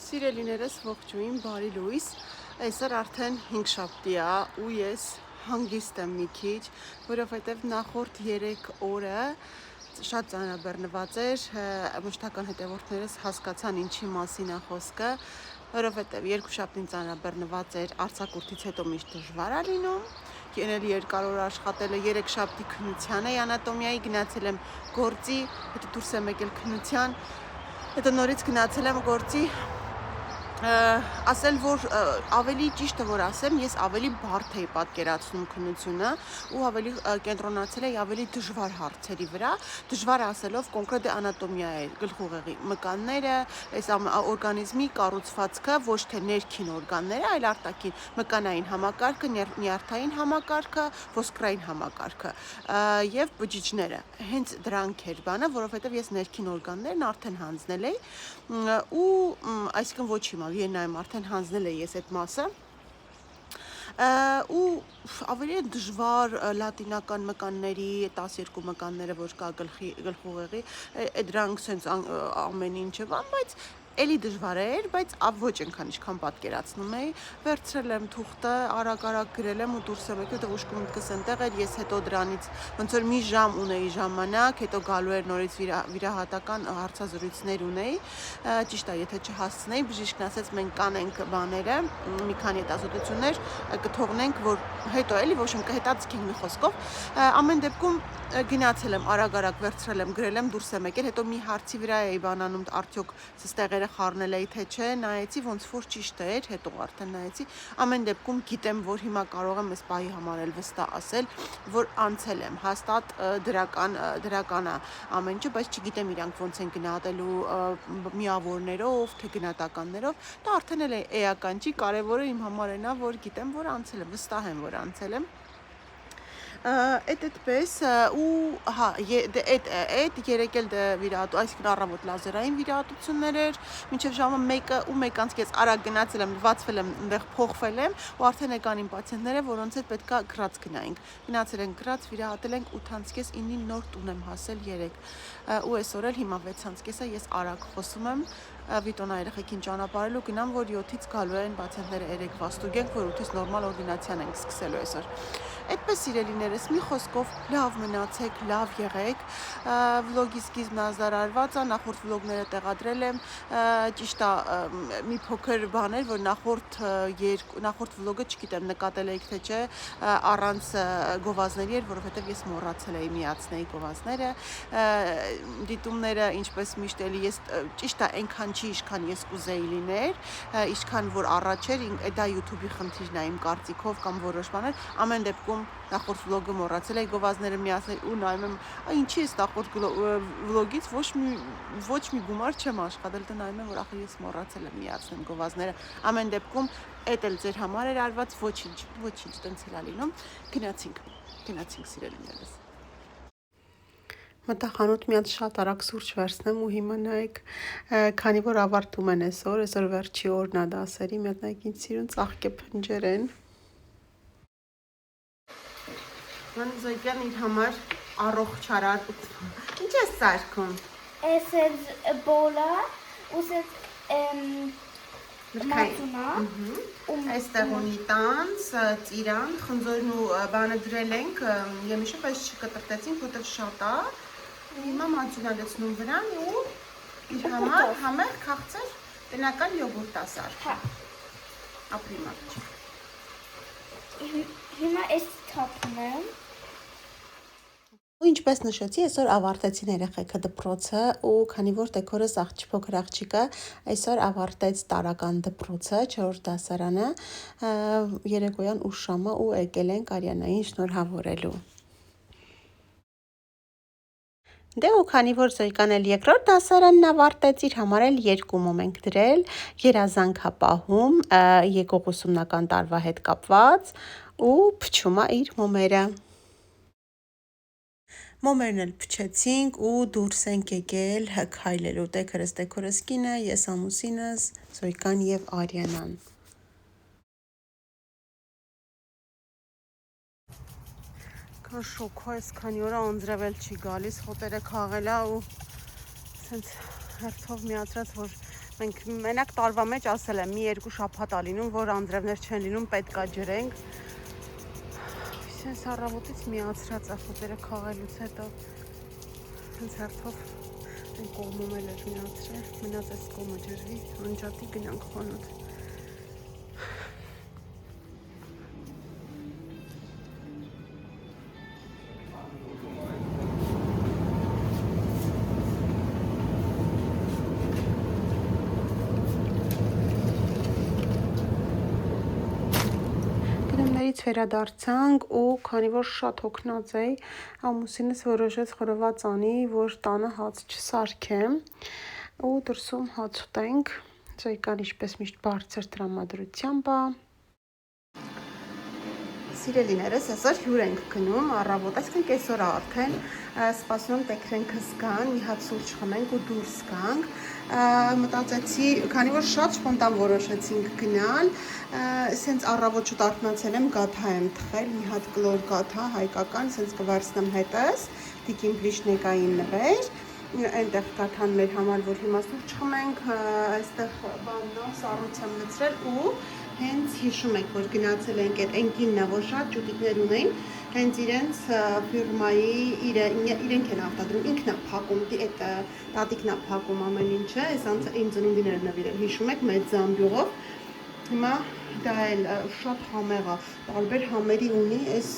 Սիրելիներս ողջույն, բարի լույս, այսօր արդեն 5 շաբթի է ու ես հանգիստ եմ մի քիչ, որովհետև նախորդ 3 օրը շատ ծանրաբեռնված էր, մշտական հետևորդներս հասկացան ինչի մասին է խոսքը, որովհետև 2 շաբթին ծանրաբեռնված էր արձակուրդից հետո միշտ դժվար է լինում, Ենել երկար օր աշխատել է 3 շաբթի քննության էի անատոմիայի, գնացել եմ գործի, հետո դուրս եմ եկել քննության, հետո նորից գնացել եմ գործի, ասել որ ավելի ճիշտը որ ասեմ, ես ավելի բարդ էի պատկերացնում քննությունը ու ավելի կենտրոնացել էի ավելի դժվար հարցերի վրա, դժվար ասելով կոնկրետ անատոմիա է, գլխուղեղի մկանները, այս օրգանիզմի կառուցվածքը, ոչ թե ներքին օրգանները, այլ արտաքին մկանային համակարգը, նյարդային համակարգը, ոսկրային համակարգը եւ բջիջները։ Հենց դրանք էր բանը, որովհետեւ ես ներքին օրգաններն արդեն հանձնել էի ու այսինքն ոչ հիմա Վիեննայում արդեն հանձնել էի ես այդ մասը ու ավելի դժվար լատինական մկանների 12 մկանները որ կա գլխուղեղի դրանք sense ամեն ինչը բայց էլի դժվար էր, բայց ոչ այնքան ինչքան պատկերացնում էի, վերցրել եմ թուղթը, արագ գրել եմ ու դուրս եմ եկել, ուշքի մտքս այնտեղ էր, ես հետո դրանից ոնց որ մի ժամ ունեի ժամանակ, հետո գալու էր նորից վիրահատական հարցազրույցներ ունեի, ճիշտ է, եթե չհասցնեի, բժիշկն ասեց մենք կանենք բաները, մի քանի հետազոտություններ կթողնենք, որ հետո էլի ոչ կհետաձգենք մի խոսքով, ամեն դեպքում գնացել եմ արագ վերցրել եմ, գրել եմ, դուրս եմ եկել, հետո մի հարցի վրա էի բանանում, արդյոք ստեղերը խառնել էի թե չէ, նայեցի ոնց որ ճիշտ էր, հետո արդեն նայեցի, ամեն դեպքում գիտեմ, որ հիմա կարող եմ այս պահի համար էլ վստահ ասել, որ անցել եմ, հաստատ դրական է ամեն ինչը, բայց չգիտեմ իրանք ոնց են գնահատելու միավորներով, թե գնահատականներով, դա արդեն էլ էական չի, կարևորը իմ համար այն է, որ գիտեմ, որ անցել եմ, վստահ եմ, որ անցել եմ այդպես ու հա այդ երեք էլ այսինքն առավոտ լազերային վիրահատություններ էր մինչև ժամը 1-ը ու 1-ից ես արագ գնացել եմ լվացվել եմ այնտեղ փոխվել եմ ու արդեն եկան իմ պացիենտները որոնց հետ պետքա գրած գնայինք գնացել ենք գրած վիրահատել ենք 8-ից 9-ին նոր տուն եմ հասել 3 ու այսօր էլ հիմա 6-ից ես արագ խոսում եմ Վիտոնա երեխեքին ճանապարհելու գնամ, որ 7-ից գալու են պացիենտները 3 ստուգենք, որ 8-ից նորմալ օրդինացիան ենք սկսելու այսօր։ Այդպես սիրելիներս, մի խոսքով լավ մնացեք, լավ եղեք։ Վլոգի սկիզբն ազդարարված է, նախորդ վլոգները տեղադրել եմ, ճիշտ է, մի փոքր բան էր, որ նախորդ վլոգը, չգիտեմ, նկատել եք թե չէ, առանց գովազների էր, որովհետև ես մոռացել էի միացնել գովազները։ Դիտումները, ինչպես միշտ էլի ես ճիշտ է, այնքան չի, ինչքան ես կուզեի լիներ, ինչքան որ առաջ էր, դա YouTube-ի խնդիրն է իմ կարծիքով կամ որոշ բաներ, ամեն դեպքում նախորդ վլոգը մոռացել էի գովազները միացնել ու նայում եմ, ինչի է նախորդ վլոգից ոչ մի գումար չեմ աշխատել, դա նայում եմ, որ ախր ես մոռացել եմ միացնել գովազները, ամեն դեպքում էդ էլ ձեր համար էր արված, ոչինչ, տենց էլ է լինում, գնացինք սիրելիներս։ Մտա խանութ մի հատ շատ արագ սուրճ վերցնեմ ու հիմա նայեք, քանի որ ավարտում են այսօր վերջի օրն է դասերի, մի հատ նայեք ինչ սիրուն ծաղկե փնջեր են։ Մանզոյկյան իր համար առողջարար ինչ ես սարքում։ Es ist Bola, us մածունա, Այստեղ ունի տանց, ծիրան, խնձորն ու բանը դրել ենք, եմիշով այս չկտրտեցինք, որտեղ շատ է, հիմա մածունա լցնում վրան ու իր համար համեղ քաղցր տնական յոգուրտ է սարքում, ապրիմակ չի։ հիմա ես թափում եմ։ Ու ինչպես նշեցի, այսօր ավարտեցին երեխեքը դպրոցը ու քանի որ տեքորս փոքր աղջիկը այսօր ավարտեց տարական դպրոցը 4-րդ դասարանը, երեկոյան ուշ ժամը ու եկել ենք Արիանային շնորհավորելու։ Դե ու քանի որ Զոյկան էլ 2-րդ դասարանն ավարտեց, իր համար էլ 2 մոմ ենք դրել, երազանք հապահում, եկող ուսումնական տարվա հետ կապված ու փչում է իր մոմերը։ Մոմերն էլ փչեցինք ու դուրս ենք եկել քայլելու տեքորս կինը, ես ամուսինս, Զոյկան եւ Արիանան։ Կան շոքո այսքանի օրա անձրևել չի գալիս, խոտերը քաղել է ու սենց հերթով միացրած, որ Մենք մենակ տարվա մեջ ասել եմ, մի երկու շաբաթ ա լինում, որ անձրևներ չեն լինում, պետք է ջրենք։ Այսպես առավոտից միացրած է խոտերը քաղելուց հետո հենց հերթով այն կողմում էլ էր միացրել, մնաց այս կողմը ջրվի, անջատի գնանք խանութ։ Վերադարձանք ու քանի որ շատ հոգնած էի, ամուսինս որոշեց խորոված անի, որ տանը հաց չսարքեմ ու դրսում հաց ուտենք, ցույկան ինչպես միշտ բարձր տրամադրությամբ է։ Սիրելիներս, այսօր հյուր ենք գնում առավոտ, այսինքն կեսօր արդեն սպասում տեքրենքս գան, մի հատ սուրճ խմենք ու դուրս գանք։ Մտածեցի, քանի որ շատ սպոնտան որոշեցինք գնալ, սենց առավոտ շուտ արթնացել եմ, գաթա եմ թխել, մի հատ կլոր գաթա հայկական, սենց կվերցնեմ հետս, տիկին պլիշնեկային նվեր, այնտեղ գաթան մեր համար, որ հիմա սուրճ խմենք, այստեղ բաննա սառույց եմ լցրել ու հենց հիշում եք, որ գնացել ենք այդ ընկիննա, որ շատ ճուտիկներ ունեն, հենց իրենց ֆիրմայի իրենք են արտադրում, ինքն է փակում, այդ տատիկն է փակում ամեն ինչը, այս իմ ծնունդին էր նվիրել, հիշում եք, մեծ զամբյուղով, հիմա դա էլ շատ համեղ է, տարբեր համերի ունի, այս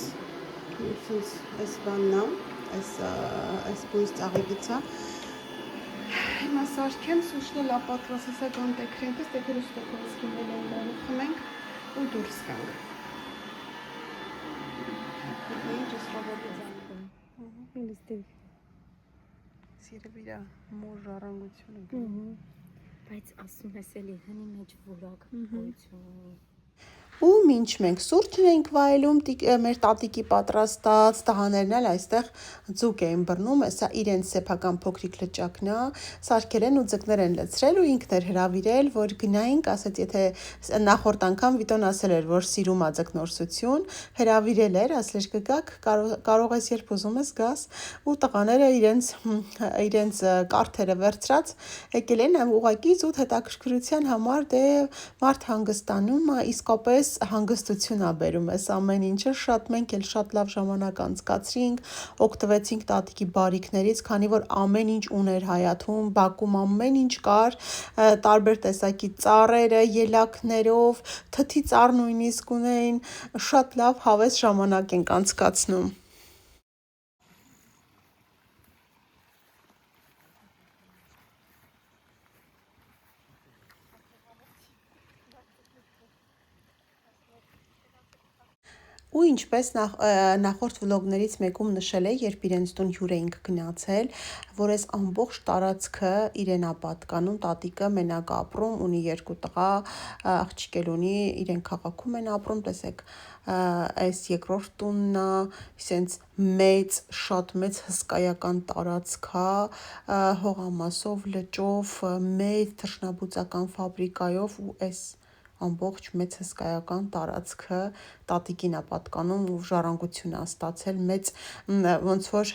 բաննա, այս բույս ծաղիկից է, հիմա սարքեմ, սուշն էլ ապատրաս, հեսա գան տեքրենքս, տեքրուս տեքրուսքինել են դարու խմենք ու դուրս գանք։ Սիրև իրա մոր ժառանգություն է։ Բայց ասում ես էլի հնի մեջ որակ գոյություն ունի։ Ու մինչ մենք սուրճն ենք վայելում, մեր տատիկի պատրաստած տղաներն էլ այստեղ ձուկ էին բռնում, սա իրենց սեփական փոքրիկ լճակն է, սարքել են ու ձկներ են լցրել ու ինքն էր հրավիրել, որ գնայինք, ասեց, եթե նախորդ անգամ Վիտոն ասել էր, որ սիրում է ձկնորսություն, հրավիրել էր, ասել էր կգաք, կարող ես երբ ուզում ես գաս, ու տղաները իրենց կարթերը վերցրած եկել են ուղղակի զուտ հետաքրքրության համար, դե մարդ հանգստանում է, իսկապես հանգստություն է բերում այս ամեն ինչը, շատ մենք էլ շատ լավ ժամանակ անցկացրինք, օգտվեցինք տատիկի բարիքներից, քանի որ ամեն ինչ ուներ Հայաթում, բակում ամեն ինչ կար, տարբեր տեսակի ծառերը, ելակներով, թթի ծառ նույնիսկ ունեին, շատ լավ հավես ժամանակ ենք անցկացնում։ Ու ինչպես նախորդ վլոգներից մեկում նշել է, երբ իրենց տուն հյուր էինք գնացել, որ այս ամբողջ տարածքը իրեն է պատկանում, տատիկը մենակ ապրում, ունի 2 տղա, աղջիկել ունի, իրեն քաղաքում են ապրում, տեսեք, այս երկրորդ տունն է, սենց մեծ, շատ մեծ հսկայական տարածք է, հողամասով, լճով, մեծ թռչնաբուծական ֆաբրիկայով ու այս ամբողջ մեծ հսկայական տարածքը տատիկին է պատկանում ու ժառանգություն է ստացել, մեծ ոնց որ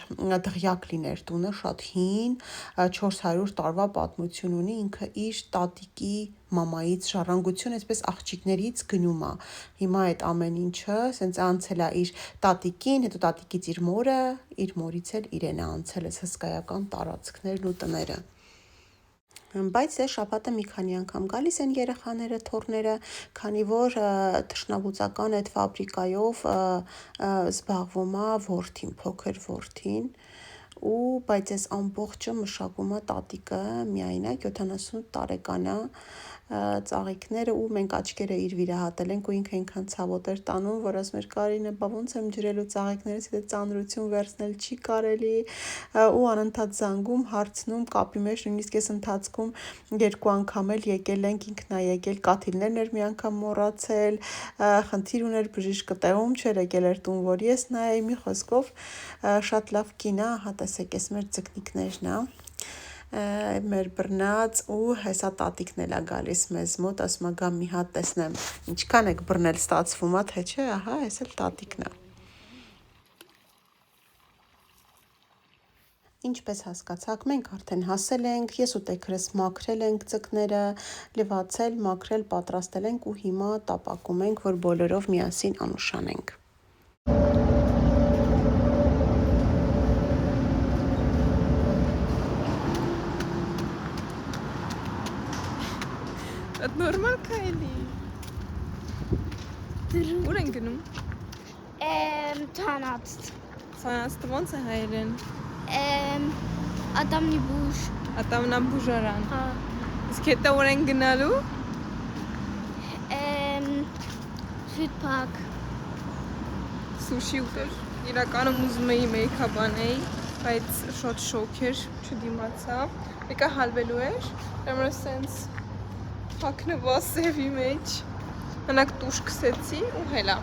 դղյակ լիներ տունը, շատ հին, 400 տարվա պատմություն ունի, ինքը իր տատիկի մամայից ժառանգություն, այսպես աղջիկներից գնում է։ Հիմա այդ ամեն ինչը սենց անցել է իր տատիկին, հետո տատիկից իր մորը, իր մորից էլ իրեն է անցել այս հսկայական տարածքներն ու տները։ Բայց այս շաբաթը մի քանի անգամ գալիս են երեխաները, թոռները, քանի որ թռչնաբուծական այդ ֆաբրիկայով զբաղվում է որդին, փոքր որդին, ու բայց այս ամբողջը մշակում է տատիկը, միայնակ 78 տարեկան է, ծաղիկները ու մենք աչքերը իր վիրահատել ենք ու ինքը այնքան ցավոտ էր տանում, որ ասում էր Կարինե, բա ոնց եմ ջրելու ծաղիկներից, եթե ծանրություն վերցնել չի կարելի, ու անընդհատ զանգում, հարցնում, կապի մեջ, նույնիսկ այս ընթացքում 2 անգամ էլ եկել ենք, ինքն է եկել, կաթիլներն էր մի անգամ մոռացել, խնդիր ուներ բժիշկը տեղում չէր, եկել էր տուն, որ ես նայեի, մի խոսքով շատ լավ կին է, հա տեսեք, այս մեր ձկնիկներն է, մեր բռնած ու հեսա տատիկն էլ է գալիս մեզ մոտ, ասում է գա մի հատ տեսնեմ, ինչքան եք բռնել ստացվում է, թե չէ, ահա, այս էլ տատիկն է։ Ինչպես հասկացաք, մենք արդեն հասել ենք, ես ու տեքրս մաքրել ենք ձկները, լվացել, մաքրել, պատրաստել ենք ու հիմա տապակում ենք, որ բոլորով միասին անուշանենք։ Այդ նորմալ քայլի։ Ուր են գնում։ Tanat. Սանաստը ոնց է հայերեն։ Adamni bush. Ատամնա բուժարան։ Հա։ Իսկ հետո ուր են գնալու։ Food park. Սուշի ուտել։ Իրականում ուզում էի մեյքափ անեի, բայց շոտ շոկ էր, չդիմացա։ Եկա հալվելու էր, դեռ սենց հագնվա սևի մեջ։ Հնակ տուշ քսեցի ու հելա։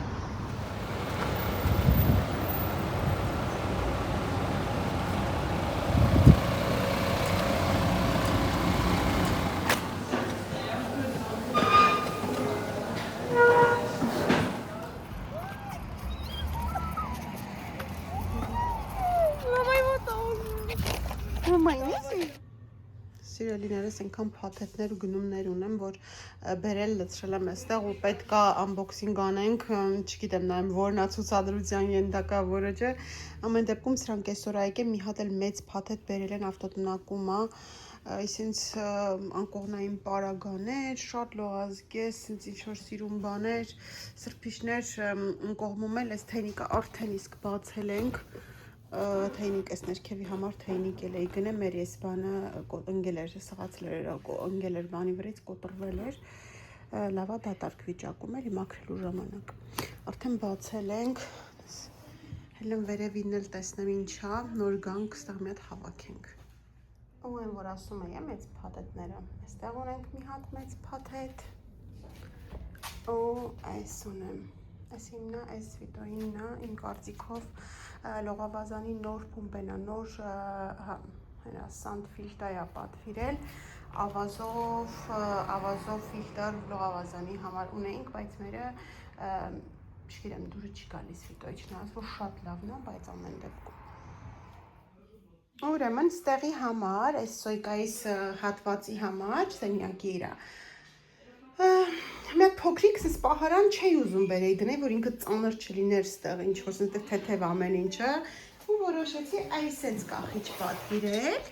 Սիրելիներս այնքան փաթեթներ ու գնումներ ունեմ, որ բերել լցրել եմ այստեղ ու պետք է անբոքսինգ անենք, չգիտեմ նայեմ որն է ցուցադրության ենթակա, որը չէ։ Ամեն դեպքում սրանք այսօր եկել մի հատ էլ մեծ փաթեթ բերել են ավտոտնակում, այսինքն անկողնային պարագաներ, շատ լողազգես, ինչ որ սիրուն բաներ, սրբիչներ կողմում էլ այս թեյնիկը արդեն իսկ բացել ենք։ Թեյնիկ էս ներքևի համար թեյնիկ էլ էի գնե մեր ես բանը ընկել էր սղացել էր ընկել էր բանի վրից կոտրվել էր լավա դատարկ վիճակում էր մաքրելու ժամանակ արդեն բացել ենք հելն վերևին էլ տեսնեմ ինչա նոր գանք ստեղ մի հատ հավաքենք ու այն որ ասում էի մեծ փաթեթները այստեղ ունենք մի հատ մեծ փաթեթ ու այս ունեմ այս հիմնա այս վիդեոիննա իմ կարծիքով լողավազանի նոր պումպենա, նոր սանդ ֆիլտր է պատվիրել, ավազով ֆիլտր լողավազանի համար ունեինք, բայց մերը, չգիտեմ, դուրը չի գալիս վիդեոյ, չնայած, որ շատ լավն է, բայց ամեն դեպքում։ Ուրեմն, ստեղի համար, այս սոյկայիս հատվածի համար, սենյակի իրա, մի հատ փոքրիկ սպահարան չէի ուզում բերեի դնեի, որ ինքը ծանր չլիներ ստեղ, ինչ որ սենտեղ թեթև ամեն ինչը, ու որոշեցի այսենց կախիչ պատվիրել,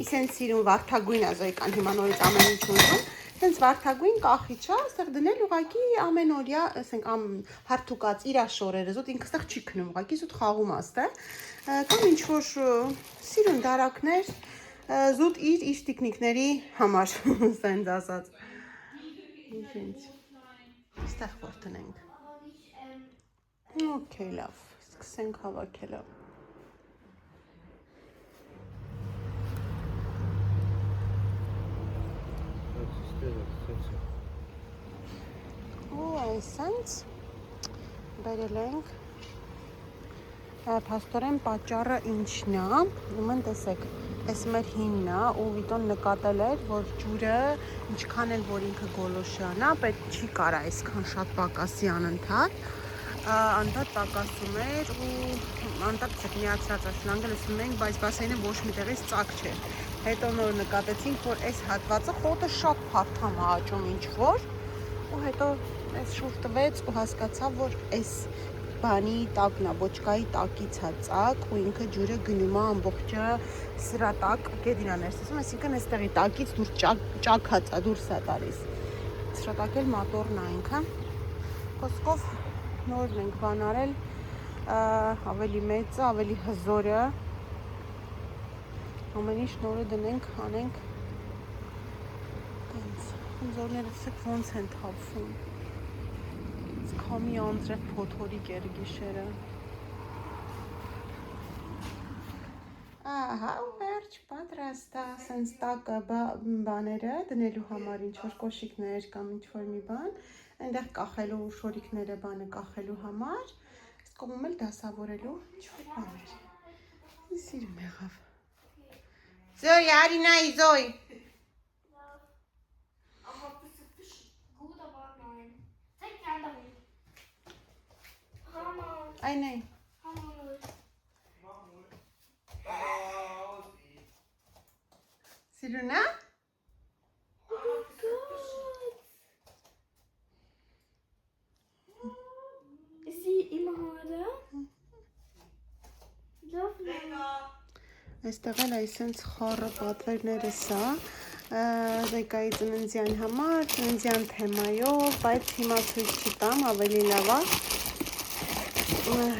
իսենց սիրուն վարդագույն է Զոյկան հիմա նորից ամեն ինչ ուզում, սենց վարդագույն կախիչա, ստեղ դնել ուղղակի ամեն օրյա, ասենք հարթուկած իրա շորերը, զուտ ինքը ստեղ չի քնում, ուղղակի զուտ խաղում է ստեղ, կամ ինչ որ սիրուն դարակներ, զուտ իր տիկնիկների համար, սենց ասած։ Ինչ, ստեղ որ տնենք։ Okay, լավ, սկսենք հավաքելը։ Ու այսենց բերել ենք փաստորեն պատճառը ինչն է, ուրեմն տեսեք, այս մեր հինն է ու վիտոն նկատել էր, որ ջուրը ինչքան էլ որ ինքը գոլոշյան է, պետք չի կարա այսքան շատ պակասի անդադ պակասում էր ու անդադ միացրած է շլանգել ասում ենք, բայց բասեինը ոչ մի տեղից ծակ չէր։ Հետո նոր նկատեցինք, որ այս հատվածը խոտը շատ փարթամ է աճում ինչ որ ու հետո այս շուր տվեց ու հասկացա, որ այս բանի տակն է, ոչկայի տակից է ծակ ու ինքը ջուրը գնում է ամբողջը սրա տակ գետինա ներսեսում, այսինքն այստեղի տակից դուր ճաքած է, դուրս է տալիս։ Սրա տակ էլ մատորն է ինքը։ Խոսքով նորն ենք բան արել, ավելի մեծը, ավելի հզորը։ Ամեն ինչ նորը դնենք, անենք։ Տենց, հզորները ցեք ոնց են թափվում։ Քամի անձրև փոթորիկ էր գիշերը։ Ահա, ու վերջ պատրաստ է, սենց տակը բաները դնելու համար ինչ որ կոշիկներ կամ ինչ որ մի բան, այնտեղ կախելու շորիկները բանը կախելու համար, այս կողմում էլ դասավորելու ինչ որ բաներ։ Սիրում եղավ։ Զոյ, Արինայի, Զոյ։ Ay, nein. Սիրունա։ Այստեղ էլ այսենց խառը պատվերները սա, Զեկայի ծննդյան համար, ծննդյան թեմայով, բայց հիմա ցույց չտամ, ավելի լավ է,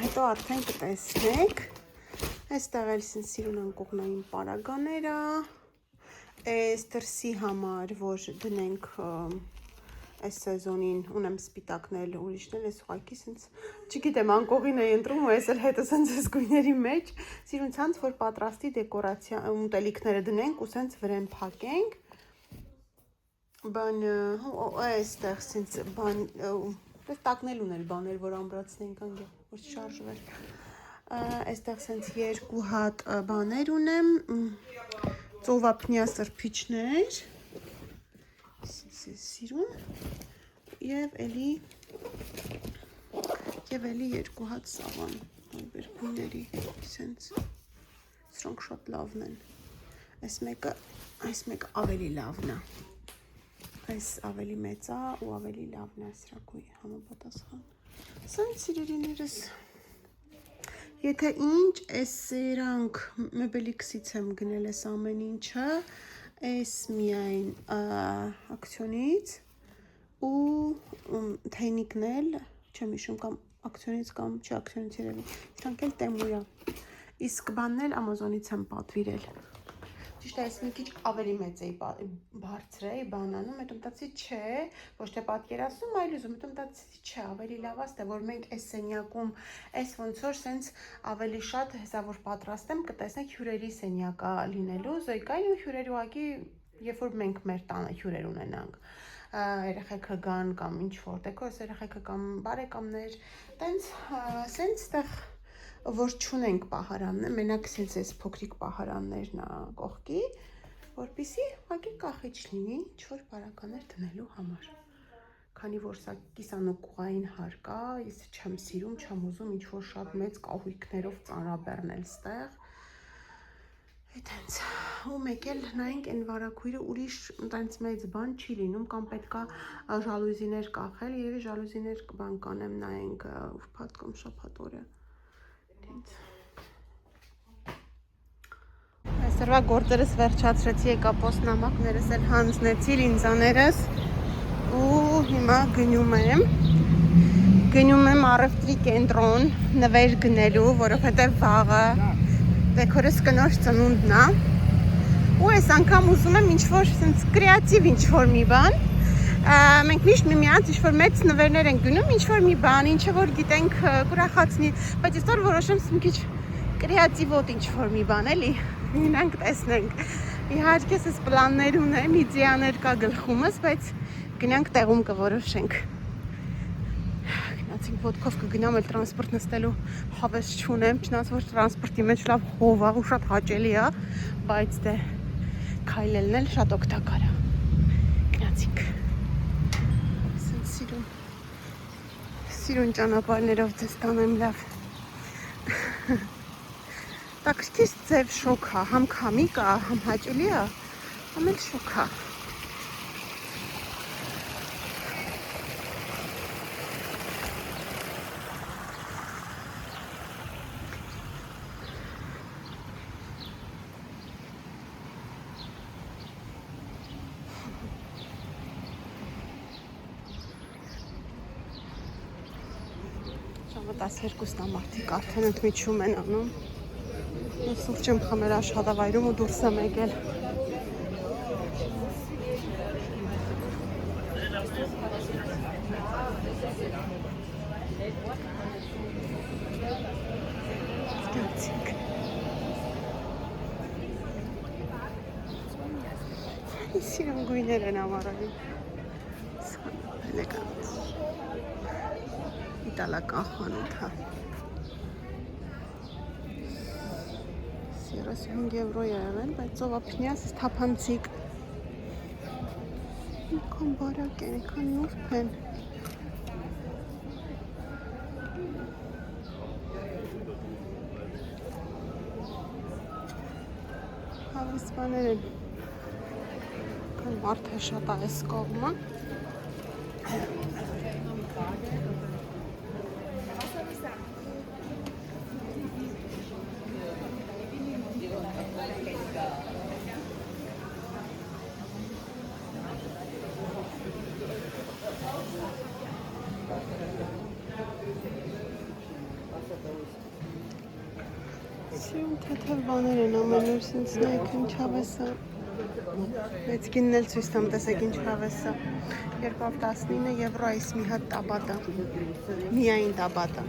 հետո արդեն կտեսնեք, այստեղ էլ սիրուն անկողնային պարագաները, այս դրսի համար, որ դնենք այս սեզոնին ունեմ սպիտակնել ուրիշնել, այս ուղակի սենց, չգիտեմ, անկողին է ընտրում ու այս էլ հետը սենց այս գույների մեջ, սիրուն ցանց, որ պատրաստի դեկորացիա ուտելիքները դնենք ու սենց վրեն փակենք, բան, այստեղ սենց բան, տակնել ունել բաներ, որ ամբրացնենք անգե, որ չշարժվեր, այստեղ սենց երկու հատ բաներ ունեմ, ծովափնյա սրբիչներ, սիրուն և էլի երկու հատ սավան այբեր գույների սենց սրանք շատ լավն են այս մեկը ավելի լավն է այս ավելի մեծ է ու ավելի լավն է սրակույի համապատասխան սենց սիրելիներս եթե ինչ այս սրանք մեբելիքսից եմ գնել այս ամեն ինչը այս միայն ակցիոնից ու թեյնիկն էլ չեմ հիշում կամ ակցիոնից կամ չի ակցիոնից երևի սրանք էլ Տեմուրա իսկ բանն էլ Ամազոնից եմ պատվիրել ճիշտ է այս մի քիչ ավելի մեծ էի բարձր էի բանանում հետո մտածի չէ ոչ թե պատկերացնում այլ ուզում հետո մտածի չէ ավելի լավ է որ մենք այս սենյակում այս ոնց որ սենց ավելի շատ հեսա որ պատրաստեմ կտեսնեք հյուրերի սենյակ է լինելու Զոյկային ու հյուրեր ուղղակի երբ որ մենք մեր տանը հյուրեր ունենանք երեխեքը գան կամ ինչ որ դեկորս երեխեքը կամ բարեկամներ տենց սենց տեղ որ չունենք պահարանն մենակ սենց այս փոքրիկ պահարաններն է կողքի որպեսզի ուղղակի կախիչ լինի ինչ որ բարականներ դնելու համար քանի որ սա կիսանուկուղային հարկ է ես չեմ սիրում չեմ ուզում ինչ որ շատ մեծ կահույքներով ծանրաբեռնել ստեղ այդենց ու մեկ էլ նայենք այն վարակույրը ուրիշ տենց մեծ բան չի լինում կամ պետքա ժալուզիներ կախել երևի ժալուզիներ բան կանեմ նայենք ուրբաթ կամ շաբաթ օրը այսօրվա գործերս վերջացրեցի եկապոս նամակներս էլ հանձնեցի լինզաներս ու հիմա գնում եմ առևտրի կենտրոն նվեր գնելու որովհետև վաղը դեկորս կնոջ ծնունդն է ու այս անգամ ուզում եմ ինչ-որ կրեատիվ ինչ-որ մի բան մենք միշտ միմյանց ինչ-որ մեծ նվերներ ենք գնում ինչ-որ մի բան, ինչը որ գիտենք կուրախացնի, բայց այսօր որոշեմ մի քիչ կրեատիվոտ ինչ-որ մի բան էլի, գնանք տեսնենք իհարկե ես պլաններ ունեմ, իդեաներ կա գլխումս, բայց գնանք տեղում կորոշենք գնացինք ոտքով կգնամ էլ տրանսպորտ նստելու հավես չունեմ, չնայած որ տրանսպորտի մեջ լավ հով է ու շատ հաճելի է, բայց դե քայլելն էլ շատ օգտակար է գնացինք Սիրուն ճանապարհներով ձեզ տանեմ լավ տաքսի ձև շոկ է, համ քամիկ է, համ հաճելի է, համ էլ շոկ է Ժամը 12-ն է մարդիկ արդեն ընդմիջում են անում Ես սուրճ եմ խմել աշխատավայրում ու դուրս եմ եկել Սիրում գույներ են ամառային էլեգանտ իտալական խանութ է 35 եվրո է եղել, բայց ծովափնյաս թափանցիկ Ինքան բարակ են, ինքան նուրբ են Հավիսպաներ են Մարդը շատ է այս կողմը։ Սիրուն թեթև բաներ են ամենուր, սենց նայք ինչավ է սա։ Մեծ գինն էլ ցույց տամ, տեսեք ինչավ է սա։ 219 եվրո այս մի հատ տաբատը, միայն տաբատը։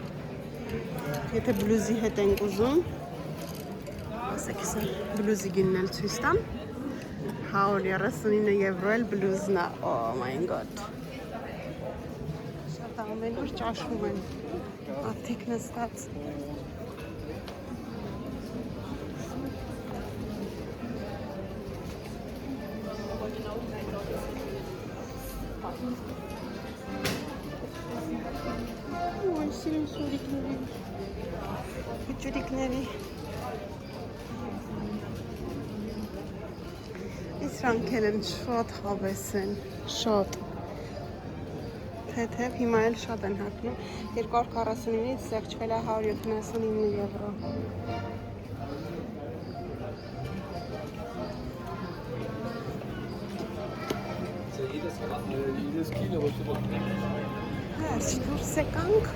Եթե բլուզի հետ ենք ուզում, ասեք սա բլուզի գինն էլ ցույց տամ, 139 եվրո էլ բլուզն է, oh my god։ Շատ ամենուր ճաշում են, ատիկ նստած։ Սիրում սուրիկների, հիճուրիկների։ Իսրանք էլ են շատ հավես են, շատ։ Թեթև, հիմա էլ շատ են հարկնում, 249-ից սեղճվել է 179 եվրո։ Հերս դուրս եկանք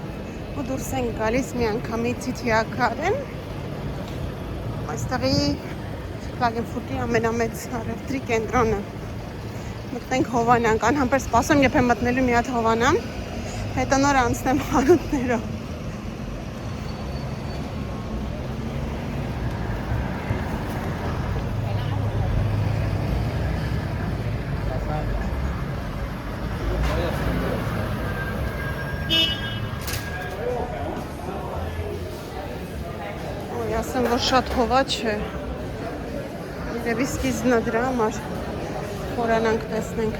ու դուրս ենք գալիս մի անգամից թիթիակարեն այստեղի Klagenfurt-ի ամենամեծ առևտրի կենտրոնը մտնենք հովանանք անհամբեր սպասում երբ եմ մտնելու մի հատ հովանամ հետո նոր անցնեմ խանութներով ասեմ, որ շատ հովա չէ, և իսկիզն է դրա համար, խորանանք տեսնենք։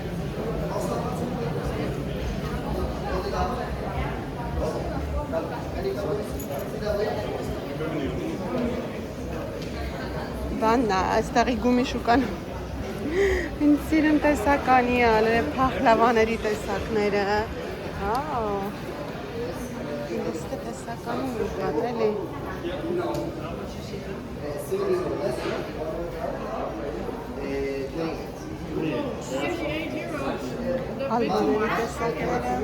Բանն է, այստեղի գումի շուկան, ինձ սիրում տեսականի ալ է, փախլավաների տեսակները, ինստե տեսականում ու պատել է։ Ալբաների տեսակները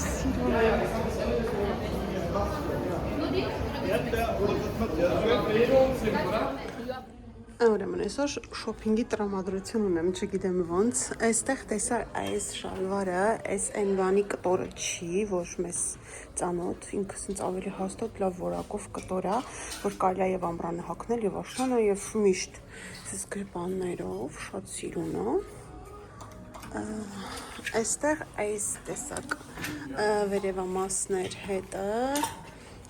սիրում եմ Ուրեմն այսօր շոփինգի տրամադրություն ունեմ, չգիտեմ ոնց, այստեղ տեսա այս շալվարը, այս այն բանի կտորը չի, որ մեզ ծանոթ, ինքս ինձ ավելի հաստատ լավ որակով կտոր է, որ կարելի է եւ ամռանը հագնել եւ աշնանը եւ միշտ այս գրպաններով, շատ սիրուն է։ Այստեղ այս տեսակ վերևամասներ հետը,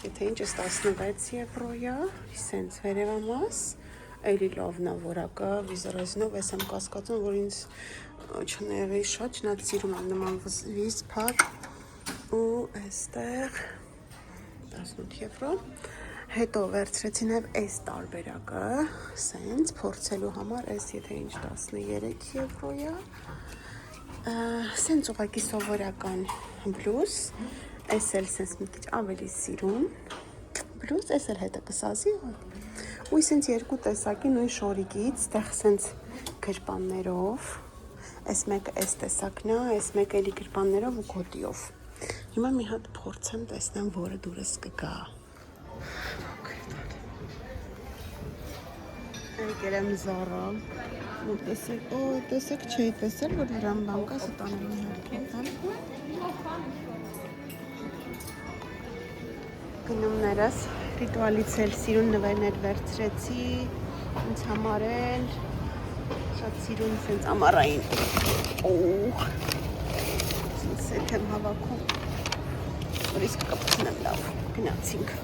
եթե ինչ էս 16 եվրո է, սենց վերևամաս Էլի լավն է որակը, վիզարազինով ես եմ կասկածում, որ ինձ չնեղի շատ, չնայած սիրում եմ նման վիզ փակ ու այստեղ 18 եվրո, հետո վերցրեցի նաև այս տարբերակը, սենց փորձելու համար, այս եթե ինչ 13 եվրո է, սենց ուղղակի սովորական բլուզ, այս էլ սենց մի քիչ ավելի սիրուն բլուզ, այս էլ հետը կսազի ու սենց երկու տեսակի նույն շորիկից, տեղ սենց գրպաններով, այս մեկը այս տեսակն է, այս մեկը էլի գրպաններով ու գոտիով։ Հիմա մի հատ փորձեմ տեսնեմ, որը դուրս կգա։ Եկել եմ Zara, ու տեսեք, տեսեք չէի տեսել, որ դրան բան կա, սա տանեմ մի հատ կետան։ Գնումներս Ռիտուալից էլ սիրուն նվերներ վերցրեցի, ինձ համար էլ, շատ սիրուն սենց ամառային, սենց սեթ եմ հավաքում, որ իսկ կպցնեմ լավ, գնացինք։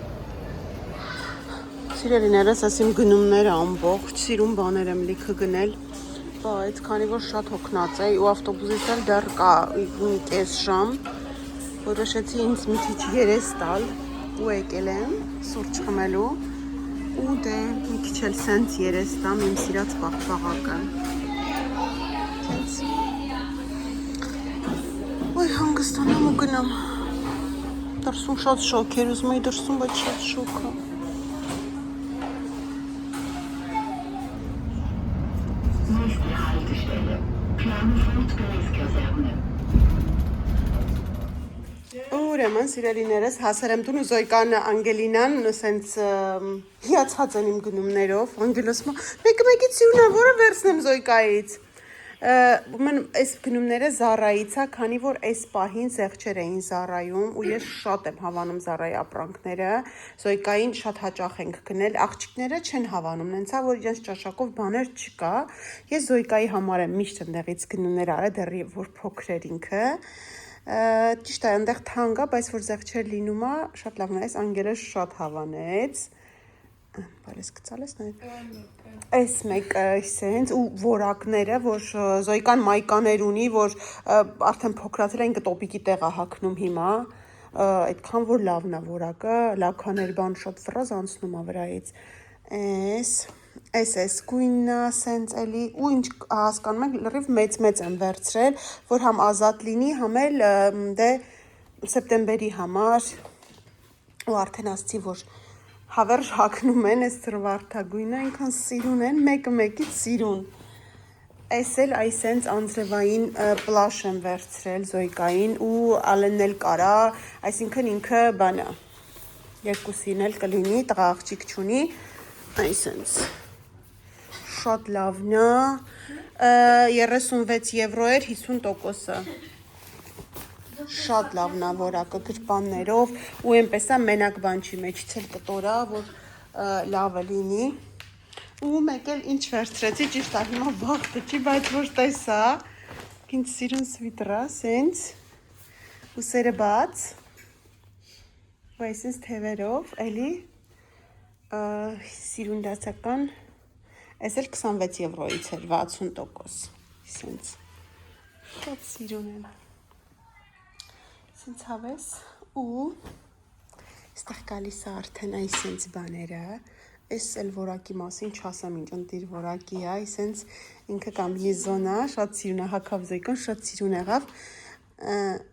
Սիրելիներս, ասիմ գնումները ամբողջ, սիրուն բաներ եմ լիքը գնել, բայց քանի որ շատ հոգնած է ու ավտոբուսից էլ դեռ կա կես ժամ, որոշեցի ինձ մի քիչ երես տալ, ու եկել եմ սուրճ խմելու ու դե մի քիչ էլ սենց երես տամ իմ սիրած պաղպաղակը։ Սենց ոյ հանգստանամ ու գնամ։ Դրսում շատ շոգ էր, ուզում էի դրսում, բայց շատ շոգ է։ Ուրեմն սիրելիներս հասել եմ տուն ու Զոյկան Անգելինան սենց հիացած են իմ գնումներով, Անգելոսմա մեկը սիրուն է, որը վերցնեմ Զոյկայից։ Ուրեմն այս գնումները Զարայից է, քանի որ այս պահին զեղչեր էին Զարայում ու ես շատ եմ հավանում Զարայի ապրանքները, Զոյկային շատ հաճախ ենք գնել, աղջիկները չեն հավանում, նենցա որ իրենց ճաշակով բաներ չկա, ես Զոյկայի համար եմ միշտ ընդեղից գնումներ արել, դեռ որ փոքր էր ինքը։ Ճիշտ է, այնտեղ թանկ է, բայց որ զեղչեր լինում է, շատ լավն է, այս Անգելը շատ հավանեց։ Բարես գցալես նայ։ Այս մեկը սենց ու որակները, որ Զոյկան մայկաներ ունի, որ արդեն փոքրացել են տոպիկի տեղ է հագնում հիմա, այդքան որ լավն է որակը, լաքաներ բան շատ վրազ անցնում է վրայից։ Այս գույնն է սենց էլի ու ինչ հասկանում եք լրիվ մեծ եմ վերցրել, որ համ ազատ լինի, համ էլ դե սեպտեմբերի համար ու արդեն ասցի, որ հավերժ հագնում են այս ծրվարդագույնը, այնքան սիրուն են, մեկից սիրուն։ Այս էլ այսենց անձրևային պլաշ եմ վերցրել Զոյկային ու Ալենն էլ կարա, այսինքն ինքը բանա, երկուսին էլ կլինի, տղա աղջիկ չունի, այսենց շատ լավն է, 36 եվրո էր 50%-ը, շատ լավն է որակը գրպաններով ու այնպես է մենակ բան չի մեջից էլ կտորա, որ լավը լինի ու մեկ էլ ինչ վերցրեցի, ճիշտ է հիմա վաղտը չի, բայց որ տեսա, ինձ սիրուն սվիտրա, սենց ուսերը բաց ու այսենց թևերով, էլի սիրուն դասական, այս էլ 26 եվրոից էր 60%, սենց շատ սիրուն են, սենց հավես ու ստեղ գալիս է արդեն այսենց բաները, այս էլ որակի մասին չասեմ ինչ ընտիր որակի է, այսենց ինքը կամբինեզոն է, շատ սիրուն է, հագավ Զոյկան, շատ սիրուն եղավ,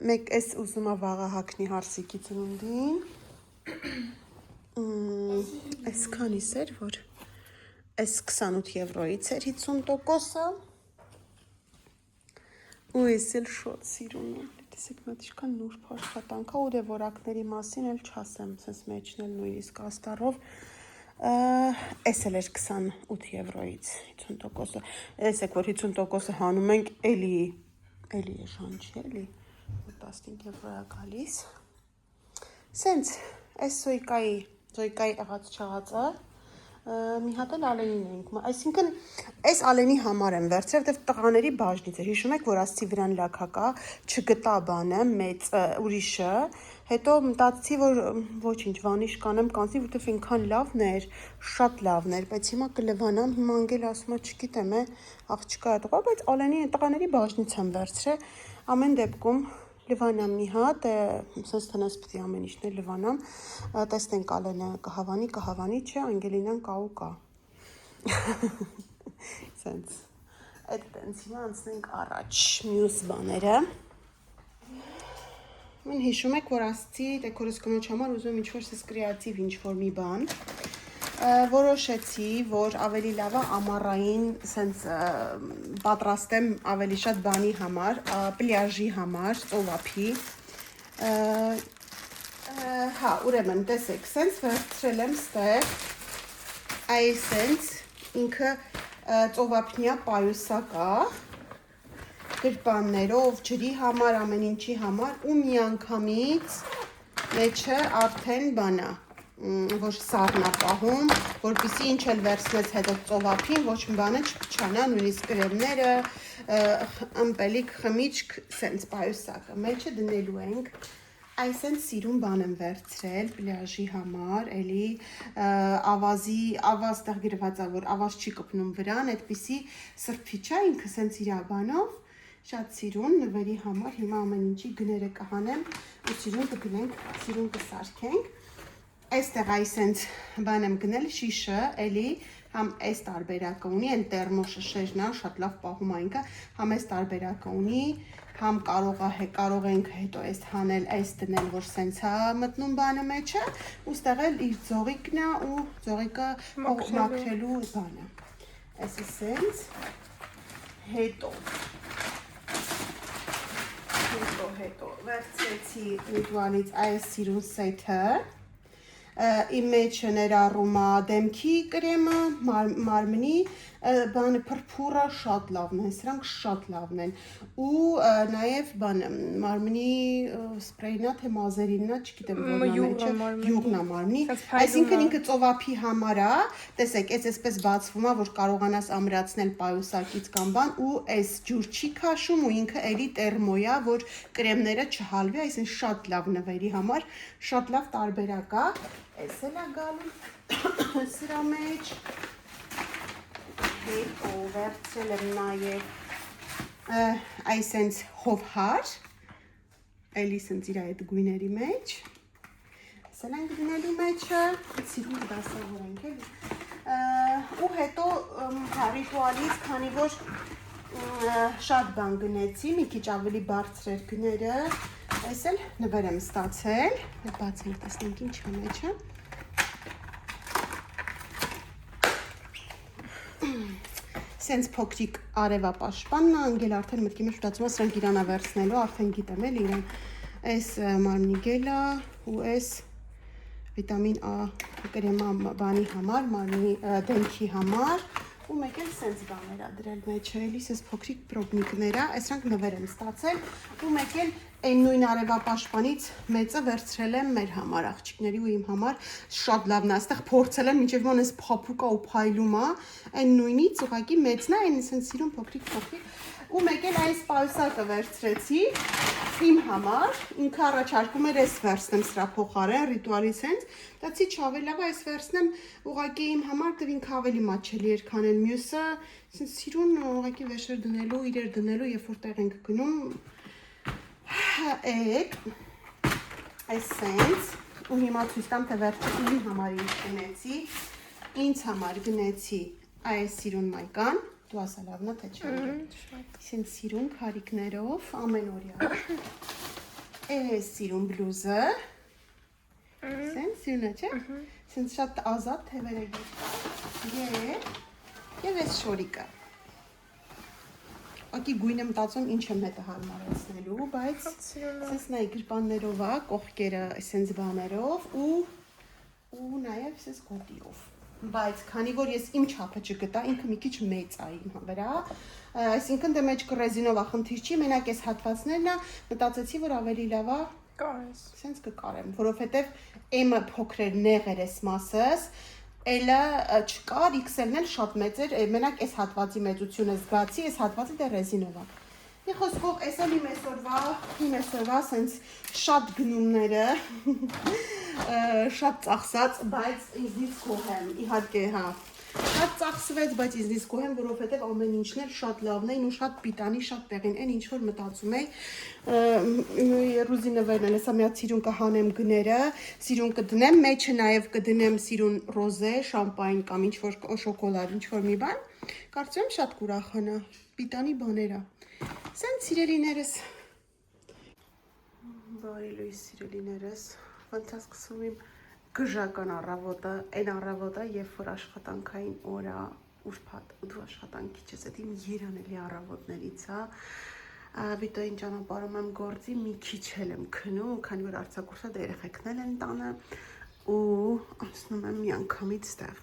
մեկ այս ուզում է վաղը հագնի հարսիկի ծնունդին, այս քանիս էր, որ այս 28 եվրոից էր 50%-ը ու այս էլ շատ սիրուն է, տեսեք մատ իշկան նուրբ աշխատանք է ու դե որակների մասին էլ չասեմ, սենց մեջն էլ նույնիսկ աստարով, այս էլ էր 28 եվրոից 50%-ը, տեսեք որ 50%-ը հանում ենք էլի է շան չի էլի, 15 եվրոյա գալիս, սենց այս Զոյկայի եղած չեղածը, մի հատ էլ Ալենին էինք, այսինքն այս Ալենի համար եմ վերցրել, որտեվ տղաների բաժնից էր, հիշում եք, որ ասցի վրան լաքակա, չգտա բանը, մեծ ուրիշը, հետո մտածեցի, որ ոչինչ, վանիշ կանեմ կանցնի, որտեվ ինքան լավն էր, շատ լավն էր, բայց հիմա կլվանամ, հիմա Անգել ասում է, չգիտեմ աղջիկա է տղա, բայց Ալենի տղաների բաժնից եմ վերցրել, ամեն դեպքում լվանամ մի հատ, սենց տնես պիտի ամեն ինչն էլ լվանամ, տեսնենք Ալենը կհավանի չէ, Անգելինան կա ու կա, սենց, այդ տենց հիմա անցնենք առաջ մյուս բաները, Mən հիշում եք, որ ասցի դեկորս կնոջ համար ուզում ինչ-որ սես կրեատիվ ինչ-որ մի բան, որոշեցի, որ ավելի լավ է ամառային սենց պատրաստեմ ավելի շատ բանի համար, պլիաժի համար, ծովափի, հա, ուրեմն, տեսեք, սենց վերցրել եմ ստեղ, այս սենց ինքը ծովափնյա պայուսա կա, գրպաններով, ջրի համար, ամեն ինչի համար ու մի անգամից մեջը արդեն բանա, որ սառն է պահում, որպեսզի ինչ էլ վերցնեց հետո ծովափին, ոչ մի բանը չփչանա, նույնիսկ կրեմները, ըմպելիք, խմիչք, սենց պայուսակը, մեջը դնելու ենք, այսենց սիրուն բան եմ վերցրել պլիաժի համար, էլի ավազ տեղ գրված է, որ ավազ չի կպնում վրան, այդպիսի սրբիչ է, ինքը սենց իրա բանով, շատ սիրուն, նվերի համար, հիմա ամեն ինչի գները կհանեմ ու սիրուն կգնենք, սիրուն կսարքենք, Այստեղ այսենց բան եմ գնել շիշը, էլի համ այս տարբերակը ունի, այն տերմոշշերն է, շատ լավ պահում այնքը, համ այս տարբերակը ունի, համ կարող ենք հետո այս հանել, այս դնել, որ սենց է մտնում բանը մեջը, ու ստեղ էլ իր ձողիկն է ու ձողիկը մաքրելու բանը։ Այսը սենց, հետո վերցրեցի ռիտուալից այս սիրուն սեթը, իմ մեջը ներառում է դեմքի կրեմը, մարմնի, բանը փրփուրը շատ լավն են, սրանք շատ լավն են, ու նաև բանը մարմնի սպրեյնա, թե մազերիննա, չգիտեմ որն է մեջը, յուղն է մարմնի, այսինքն ինքը ծովափի համար է, տեսեք, այսպես բացվում է, որ կարողանաս ամրացնել պայուսակից կամ բան, ու այս ջուր չի քաշում, ու ինքը էլի տերմո է, որ կրեմները չհալվի, այսինքն շատ լավ նվերի համար, շատ լավ տարբերակ է, այս էլ է գալու սրա մեջ, հետո վերցրել եմ նաև այսենց հովհար, էլի սենց իր այդ գույների մեջ, ասել ենք դնելու մեջը, սիրում դասավորենք էլի, ու հետո ռիտուալից, քանի որ շատ բան գնեցի, մի քիչ ավելի բարձր էր գները, այս էլ նվեր եմ ստացել, բացենք տեսնենք ինչ է մեջը, սենց փոքրիկ արևապաշտպանն է, անգել արդեն մտքի մեջ մտածում է սրանք իրանա վերցնելու, արդեն գիտեմ էլ իրան, այս մարմնի գելա ու այս վիտամին A կրեմա բանի համար, մարմնի դեմքի համար, ու մեկ էլ սենց բաներ է դրել մեջը, էլի սենց փոքրիկ պրոբնիկներ է, այսրանք նվեր եմ ստացել, ու մեկ էլ այն նույն արևապաշտպանից մեծը վերցրել եմ մեր համար, աղջիկների ու իմ համար, շատ լավն է, այստեղ փորձել եմ, մինչև ոնց փափուկա ու փայլում է, այն նույնից ուղղակի մեծն է, այն սենց սիրուն փոքրիկ, ու մեկ էլ այս պայուսակը վերցրեցի իմ համար, ինքը առաջարկում էր այս վերցնեմ սրա փոխարեն, ռիտուալից հենց, դացի չավելի լավ այս վերցնեմ, ուղղակի իմ համար դվինք ավելի մաչելի էր քան այն մյուսը, սենց սիրուն ուղղակի վեշեր դնելու, իրեր դնելու, երբ որ տեղ ենք գնում, այս սենց, ու հիմա ցույց տամ, թե վերջը իմ համար ինչ գնեցի, ինձ համար գնեցի այս սիրուն մայկան, դու ասա լավն է, թե չէ, սենց սիրուն քարիկներով, ամեն օրյա, այս սիրուն բլուզը, սենց սիրուն է, չէ, սենց շատ ազատ թևեր է գիրկա, և այս շորիկը, ակի գույն եմ մտածում ինչ եմ հետը հարմարեցնելու, բայց սենց նայ գրպաններով է, կողքերը սենց բաներով ու նաև սենց գոտիով, բայց քանի որ ես իմ չափը չգտա, ինքը մի քիչ մեծ է իմ վրա, այսինքն դե մեջ կռեզինով է խնդիր չի, մենակ այս հատվածներն է, մտածեցի, որ ավելի լավ է, սենց կկարեմ, որովհետև M-ը փոքր էր նեղ էր այս մասս, L-ը չկար, XL-ն էլ շատ մեծ էր, մենակ այս հատվածի մեծությունը զգացի, այս հատվածը դե ռեզինով է։ Մի խոսքով, այս էլ իմ այսօրվա սենց շատ գնումները, շատ ծախսած, բայց ինձնից գոհեմ, իհարկե հա, շատ ծախսվեց, բայց ինձնից գոհեմ, որովհետև ամեն ինչն էլ շատ լավն էին ու շատ պիտանի, շատ տեղին, այն ինչ որ մտածում էի, Ռուզի նվերն էլ, հեսա միատ սիրուն կհանեմ գները, սիրուն կդնեմ, մեջը նաև կդնեմ սիրուն ռոզե, շամպայն կամ ինչ որ շոկոլադ, ինչ որ մի բան, կարծում եմ շատ կուրախանա, պիտանի բաներ է, սենց սիրելիներս, բարի լույս սիրելիներս, ոնց է սկսում իմ գժական առավոտը, այն առավոտը, երբ որ աշխատանքային օր է, ուրբաթ, դու աշխատանքի չես, այդ իմ երանելի առավոտներից է, Վիտոյին ճանապարհում եմ գործի, մի քիչ էլ եմ քնում, քանի որ արձակուրդը դե երեխեքն են տանը ու անցնում եմ միանգամից ստեղ։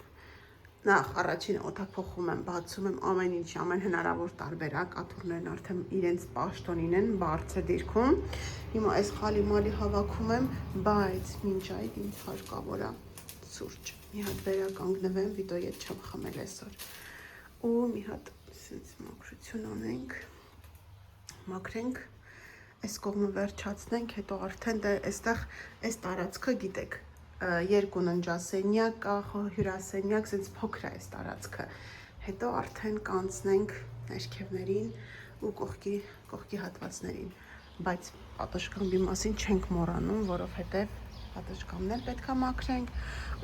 Նախ առաջին օդակ փոխում եմ, բացում եմ ամեն ինչ, ամեն հնարավոր տարբերակ, աթոռներն արդեն իրենց պաշտոնին են, բարձր դիրքում։ Հիմա այս խալի-մալի հավաքում եմ, բայց մինչ այդ ինձ հարկավոր է սուրճ։ Մի հատ վերականգնվեմ, Վիտոյի հետ չեմ խմել այսօր։ Ու մի հատ սենց մաքրություն անենք, մաքրենք, այս կողմը վերջացնենք, հետո արդեն դե այստեղ այս տարածքը գիտեք, երկու ննջասենյակ, հյուրասենյակ, սենց փոքր է այս տարածքը, հետո արդեն կանցնենք ներքևներին ու կողքի հատվածներին, բայց պատշգամբի մասին չենք մոռանում, որովհետև պատշգամներ պետք է մաքրենք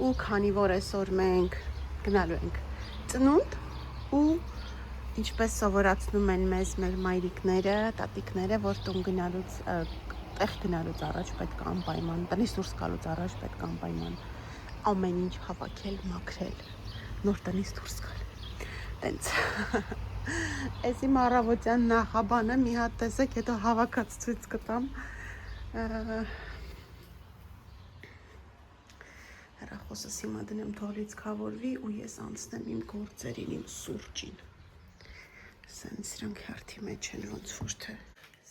ու քանի որ այսօր մենք գնալու ենք ծնունդ ու ինչպես սովորացնում են մեզ մեր մայրիկները, տատիկները, որ տուն գնալուց տեղ գնալուց առաջ պետք է անպայման, տնից դուրս գալուց առաջ պետք է անպայման ամեն ինչ հավաքել, մաքրել, նոր տնից դուրս գալ։ Տենց։ Այս իմ առավոտյան նախաբանը մի հատ տեսեք, հետո հավաքած ցույց կտամ։ Հեռախոսս հիմա դնեմ թող լիցքավորվի ու ես անցնեմ իմ գործերին, իմ սուրճին։ Սենց իրանք հերթի մեջ են ոնց որ թե։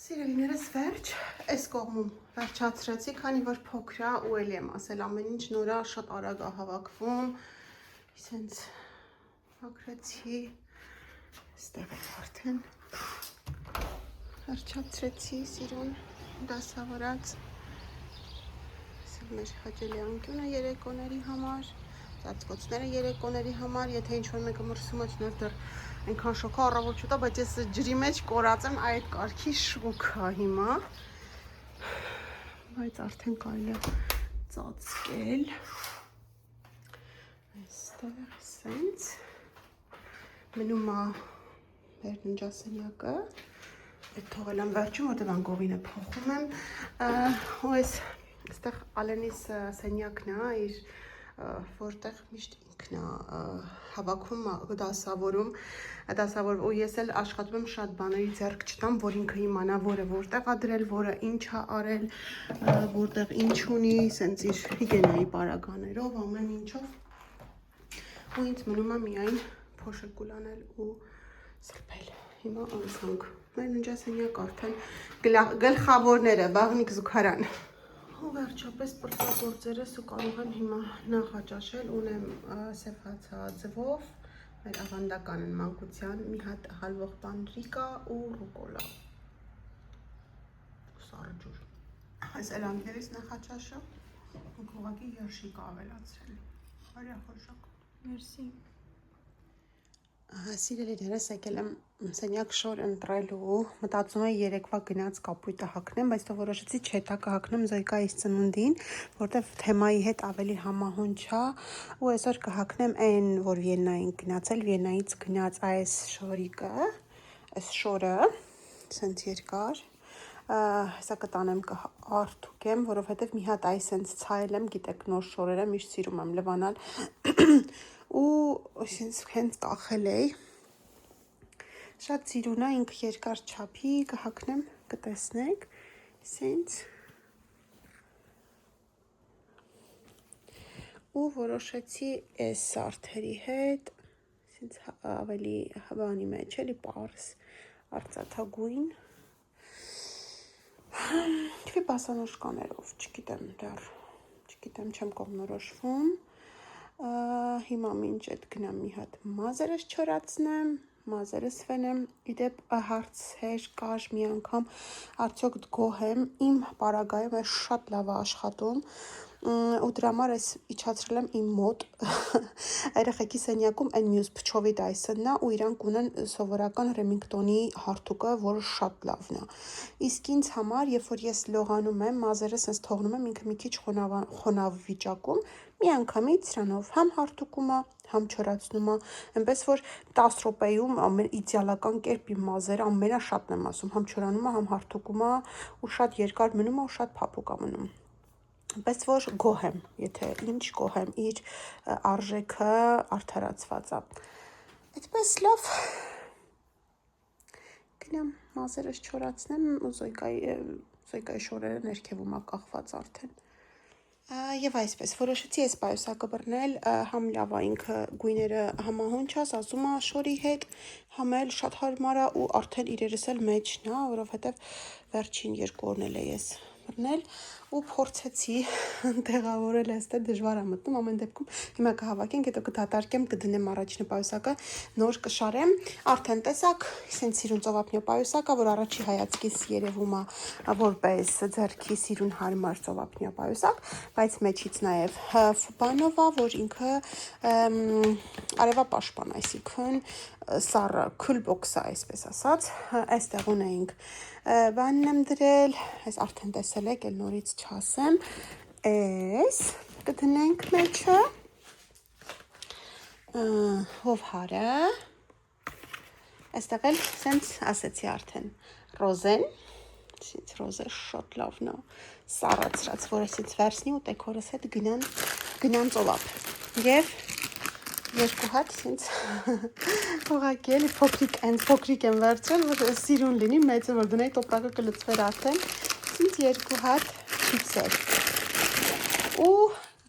Սիրելիներս վերջ, այս կողմում վերջացրեցի, քանի որ փոքր է ու էլի եմ ասել ամեն ինչ նորա շատ արագ է հավաքվում։ Սենց մաքրեցի, այստեղ արդեն վերջացրեցի սիրուն դասավորած։ Սա մեր հաճելի անկյունը երեկոների համար, ծածկոցները երեկոների համար, եթե ինչ-որ մեկը մրսում է չներ դեռ այնքան շոքա առավոտ չուտա, բայց ես ջրի մեջ կորած եմ այդ կարգի շոքա հիմա, բայց արդեն կարելի է ծածկել, այստեղ սենց, մնում է մեր ննջասենյակը, այդ թողել եմ վերջում, որտեղ անգովին է փոխում եմ, ու այստեղ Ալենիս սենյակն է, իր որտեղ միշտ ինքն է հավաքում, դասավորում, ու ես էլ աշխատում եմ շատ բաների ձեռք չտամ, որ ինքը իմանա որը որտեղ ա դրել, որը ինչ ա արել, որտեղ ինչ ունի, սենց իր հիգիենայի պարագաներով, ամեն ինչով, ու ինձ մնում է միայն փոշեկուլ անել ու սրբել, հիմա անցանք, մեր ննջասենյակ արդեն գլխավորները, Վաղնիկ Զուքարան։ Ու վերջապես պրծագործերս ու կարող եմ հիմա նախաճաշել, ունեմ սեփացածվով, մեր ավանդական են մանկության, մի հատ հալվող պանրիկա ու ռուկոլա, սառջուր։ Այս էլանքերից նախաճաշը, ու կողակի երշիկ ավելացրել, բարյա խոշակ։ Մերսի։ Սիրելիներս եկել եմ սենյակ շոր ընտրելու, մտածում եմ երեկվա գնաց կապույտը հագնեմ, բայց તો որոշեցի չէ, դա կհագնեմ Զոյկայիս ծնունդին, որտեվ թեմայի հետ ավելի համահունչ է, ու այսօր կհագնեմ այն, որ Վիեննային գնացել, Վիեննայից գնաց այս շորիկը, այս շորը, սենց երկար, հեսա կտանեմ կարդուկեմ, որովհետև մի հատ այս սենց ցայել եմ, գիտեք նոր շորերը, միշտ սիրում եմ լվանալ, ու սենց հենց կախել էի, շատ սիրուն է, ինքը երկար չափի, կհագնեմ, կտեսնեք, սենց, ու որոշեցի այս սարդերի հետ, սենց ավելի բանի մեջ, էլի պարս, արծաթագույն, թվի բասանոշկաներով, չգիտեմ դեռ, չգիտեմ, չեմ կողմնորոշվում, հիմա մինչ այդ գնամ մի հատ մազերս չորացնեմ, մազերս վենեմ, իդեպ հարցեր կար մի անգամ, արդյոք գոհ եմ, իմ պարագայում է շատ լավ աշխատում, ու դրա համար ես իջացրել եմ իմ մոտ երեխեքի սենյակում այն մյուս փչովի Dyson-ն է ու իրանք ունեն սովորական Remington-ի հարթուկը, որը շատ լավն է։ Իսկ ինձ համար, երբ որ ես լողանում եմ, մազերս ես թողնում եմ, ինքը մի քիչ խոնավ վիճակում, մի անգամից սրանով համ հարթուկում է, համ չորացնում է, այնպես որ 10 րոպեում իդեալական կերպ իմ մազերը ամենաշատն եմ ասում, համ չորանում է, համ հարթուկում է ու շատ երկար մնում է ու շատ փափուկ է մնում։ Պես որ գոհ եմ, եթե ինչ գոհ եմ, իր արժեքը արդարացված է։ Այդպես լավ, գնամ մազերս չորացնեմ ու Զոյկայի շորերը ներքևում է կախված արդեն։ Եվ այսպես, որոշեցի այս պայուսակը բռնել, համ լավ է ինքը գույները համահունչ է, ասում է շորի հետ, համ էլ շատ հարմար է ու արդեն իրերս էլ մեջն է, որովհետև վերջին 2 օրն էլ է ես բռնել ու փորձեցի տեղավորել այստեղ դժվար է մտնում, ամեն դեպքում հիմա կհավաքենք, հետո կդատարկեմ, կդնեմ առաջինը պայուսակը, նոր կշարեմ, արդեն տեսակ, սենց սիրուն ծովափնյա պայուսակ է, որ առաջի հայացքից երևում է որպես ձեռքի սիրուն հարմար ծովափնյա պայուսակ, բայց մեջից նաև բանով է, որ ինքը արևապաշտպան, այսինքն սառը քուլբոքս է, այսպես ասած, այստեղ ունեինք բանն եմ դրել, այս արդեն տեսել եք, էլ նորից չասեմ, էս կդնենք մեջը հովհարը այստեղ էլ սենց ասեցի արդեն ռոզեն սենց ռոզը շոտ լավն է սառացրած որ այսից վերցնի ու տեքորս հետ գնան ծովափ եւ երկու հատ սենց ուղղակի էլի փոքրիկ են վերցրել որ սիրուն լինի մեծը որ դնեի տոպրակը կլցվեր արդեն սենց երկու հատ չիպսեր ու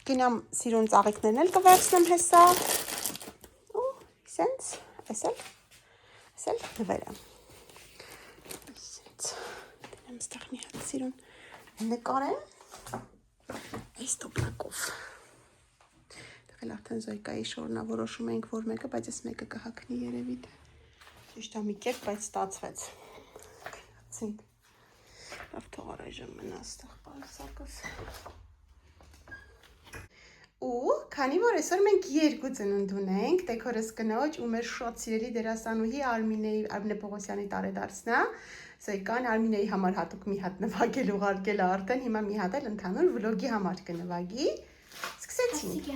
գնամ սիրուն ծաղիկներն էլ կվերցնեմ հեսա ու սենց այսել նվերը սենց դնեմ ստեղ մի հատ սիրուն նկարեմ այս տոպրակով Էլ արդեն զոյկայի շորնավորոշում ենք, որ մեկը, բայց ես մեկը կհակնի երևի ճիշտ մի կերպ, բայց ստացվեց գնացինք լավ թող առայժմ մնա ստեղ պարսակս ու քանի որ այսօր մենք երկու ծնունդ ունենք տեքորս կնոջ ու մեր շատ սիրելի դերասանուհի Արմինե Պողոսյանի տարեդարձն է Զոյկան Արմինեի համար հատուկ մի հատ նվագել ուղարկել է արդեն հիմա մի հատ էլ ընդհանուր վլոգի համար կնվագի Սկսեցինք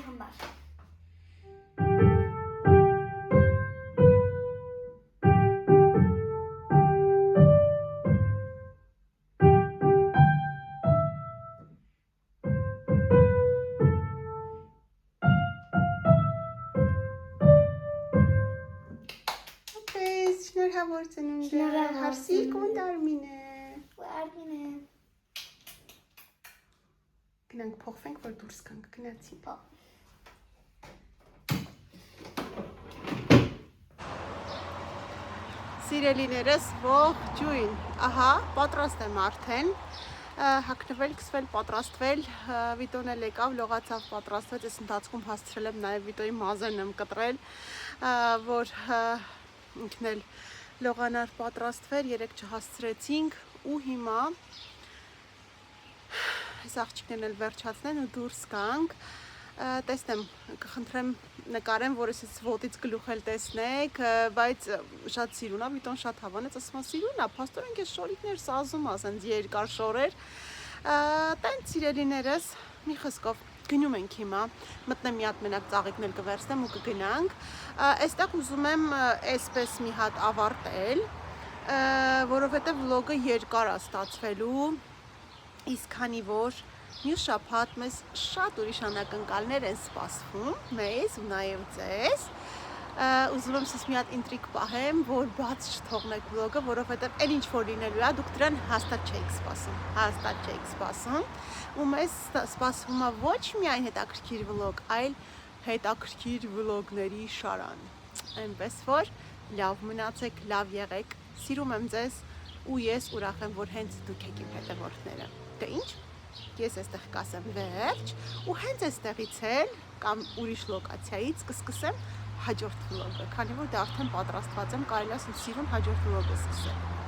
Շնորհավոր ծնունդը հարսիկ ու Արմինե Գնանք փոխվենք, որ դուրս կանք, գնացինք Սիրելիներս ողջույն, ահա, պատրաստ եմ արդեն հակնվել, կսվել, պատրաստվել, վիտոն էլ եկավ, լողացավ, պատրաստվեց, ես ընթացքում հասցրել եմ նաև վիտոյի մազերն եմ կտրել, որ ինքն էլ լողանար պատրաստվեր, երեկ չհասցրեցինք ու հիմա այս աղջիկներն էլ վերջացնեն ու դուրս կանք, տեսնեմ, կխնդրեմ նկարեմ, որ ես ոտից գլուխ էլ տեսնեք, բայց շատ սիրուն է, վիտոն շատ հավանեց, ասում սիրուն է, փաստորեն ես շորիկներ սազում ասենց երկար շորեր, տենց սիրելիներս, մի խսկով գնում ենք հիմա, մտնեմ մի հատ մենակ ծաղիկն էլ կվերցնեմ ու կգնանք, այստեղ ուզում եմ այսպես մի հատ ավարտել, որովհետև վլոգը երկար է ստացվելու, իսկ քանի որ մյուս շաբաթ մեզ շատ ուրիշ անակնկալներ են սպասվում մեզ ու նաև ձեզ ուզում եմ սես մի հատ ինտրիգ պահեմ, որ բաց չթողնեք վլոգը, որովհետև այն ինչ որ լինելու է, դուք դրան հաստատ չէիք սպասում ու մեզ սպասվում է ոչ միայն հետաքրքիր վլոգ, այլ հետաքրքիր վլոգների շարան այնպես որ լավ մնացեք, լավ եղեք, սիրում եմ ձեզ ու ես ուրախ եմ, որ հենց դուք եք իմ հետևորդները Դե ինչ, ես այստեղ կասեմ վերջ ու հենց այստեղից էլ կամ ուրիշ լոկացիայից կսկսեմ հաջորդ վլոգը, քանի որ դա արդեն պատրաստված եմ, կարելի է սիրուն հաջորդ վլոգը սկսել